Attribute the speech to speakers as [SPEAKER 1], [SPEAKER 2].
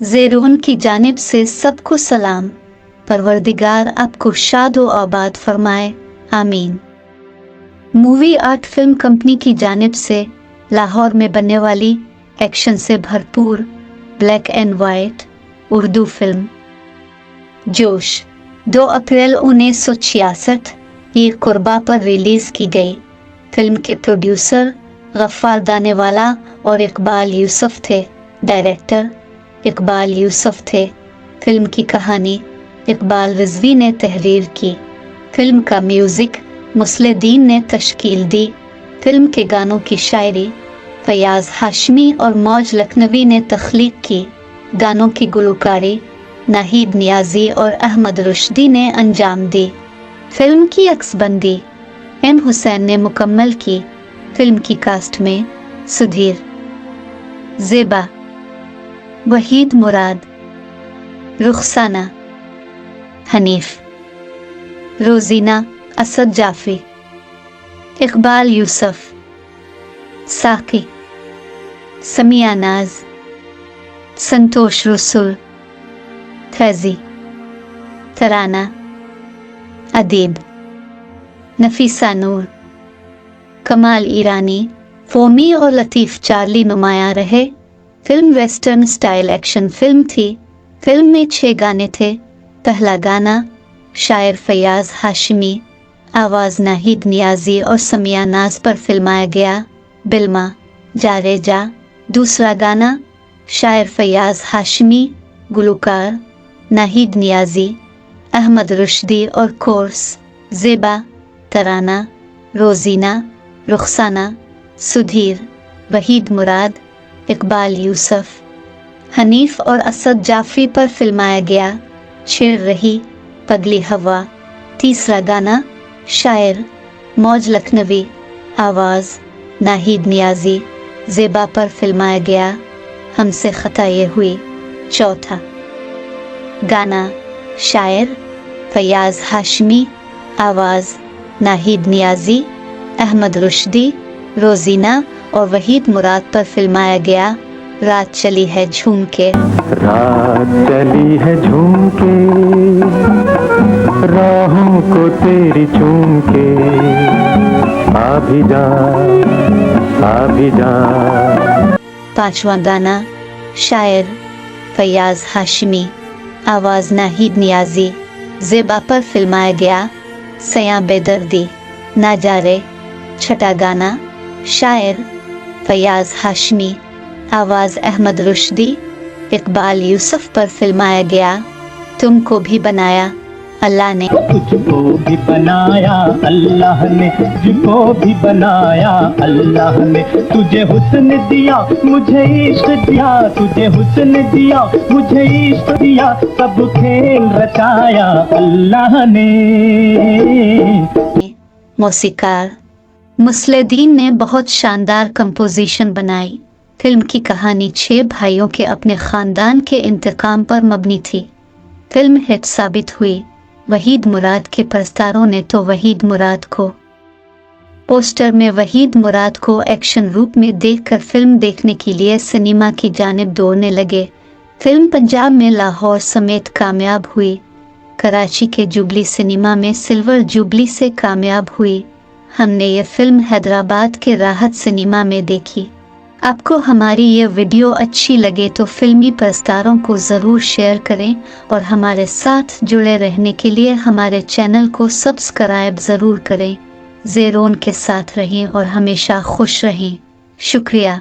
[SPEAKER 1] ज़ेरून की जानिब से सबको सलाम। परवरदिगार आपको शाद व आबाद फरमाए, आमीन। मूवी आर्ट फिल्म कंपनी की जानिब से लाहौर में बनने वाली एक्शन से भरपूर black and white Urdu film जोश 2 अप्रैल 1966 ईद कुर्बा पर रिलीज की गई। फिल्म के प्रोड्यूसर गफ्फार दानेवाला और इकबाल यूसुफ थे। डायरेक्टर इकबाल यूसुफ थे। फिल्म की कहानी इकबाल रिजवी ने तहरीर की। फिल्म का म्यूजिक मुस्लिदीन ने तश्कील दी। फिल्म के गानों की शायरी फयाज हाशमी और मौज लखनवी ने तख्लीक की। गानों की गुलकारी नाहिद नियाजी और अहमद रुश्दी ने अंजाम दी। फिल्म की अक्सबंदी एम हुसैन ने मुकम्मल की। फिल्म की कास्ट में सुधीर, ज़ेबा, वहीद मुराद, रुखसाना, हनीफ, रोजीना असद जाफी, इकबाल यूसुफ, साकी, समिया नाज, संतोष रसूल, फैजी, तराना, अदीब, नफीसा नूर, कमाल ईरानी, फोमी और लतीफ़ चार्ली नुमाया रहे। Film western style action film थी। फिल्म में 6 गाने थे। पहला गाना शायर फयाज हाशमी, आवाज़ नाहिद नियाजी और समिया नाज पर फिल्माया गया, बिल्मा जारे जा। दूसरा गाना शायर फयाज हाशमी, गुलकार नाहिद नियाजी, अहमद रुश्दी और कोर्स ज़ेबा, तराना, रोजीना, रुखसाना, सुधीर, वहीद मुराद, इकबाल यूसुफ, हनीफ और असद जाफरी पर फिल्माया गया, छिड़ रही, पगली हवा। तीसरा गाना शायर मौज लखनवी, आवाज़ नाहिद नियाजी, ज़ेबा पर फिल्माया गया, हमसे खता ये हुई। चौथा गाना शायर फयाज हाशमी, आवाज़ नाहिद नियाजी, अहमद रुश्दी, रोजीना और वहीद मुराद पर फिल्माया गया, रात चली है झूम के।
[SPEAKER 2] रात चली है झूम के, राहों को तेरी चूम के, आ भी जा, आ भी जा।
[SPEAKER 1] पांचवा गाना शायर फयाज हाशमी, आवाज़ नाहिद नियाजी, ज़ेबा पर फिल्माया गया, सया बेदर्दी, ना जा रे। छठा गाना शायर फयाज हाशमी, आवाज़ अहमद रुश्दी, इकबाल यूसुफ पर फिल्माया गया, तुमको भी बनाया अल्लाह ने।
[SPEAKER 2] तुझको भी बनाया अल्लाह ने, तुझको भी बनाया अल्लाह ने, तुझे हुस्न दिया मुझे इश्क दिया, तुझे हुस्न दिया मुझे इश्क दिया, सब खेल रचाया अल्लाह ने।
[SPEAKER 1] मौसीकार मुस्लिदीन ने बहुत शानदार कंपोजिशन बनाई। फिल्म की कहानी 6 भाइयों के अपने ख़ानदान के इंतकाम पर मबनी थी। फिल्म हिट साबित हुई। वहीद मुराद के परस्तारों ने तो वहीद मुराद को पोस्टर में वहीद मुराद को एक्शन रूप में देखकर फिल्म देखने के लिए सिनेमा की जानिब दौड़ने लगे। फिल्म पंजाब में लाहौर समेत कामयाब हुई। कराची के जुबली सिनेमा में सिल्वर जुबली से कामयाब हुई। हमने ये फिल्म हैदराबाद के राहत सिनेमा में देखी। आपको हमारी ये वीडियो अच्छी लगे तो फिल्मी प्रस्तारों को ज़रूर शेयर करें और हमारे साथ जुड़े रहने के लिए हमारे चैनल को सब्सक्राइब ज़रूर करें। ज़ेरोन के साथ रहें और हमेशा खुश रहें। शुक्रिया।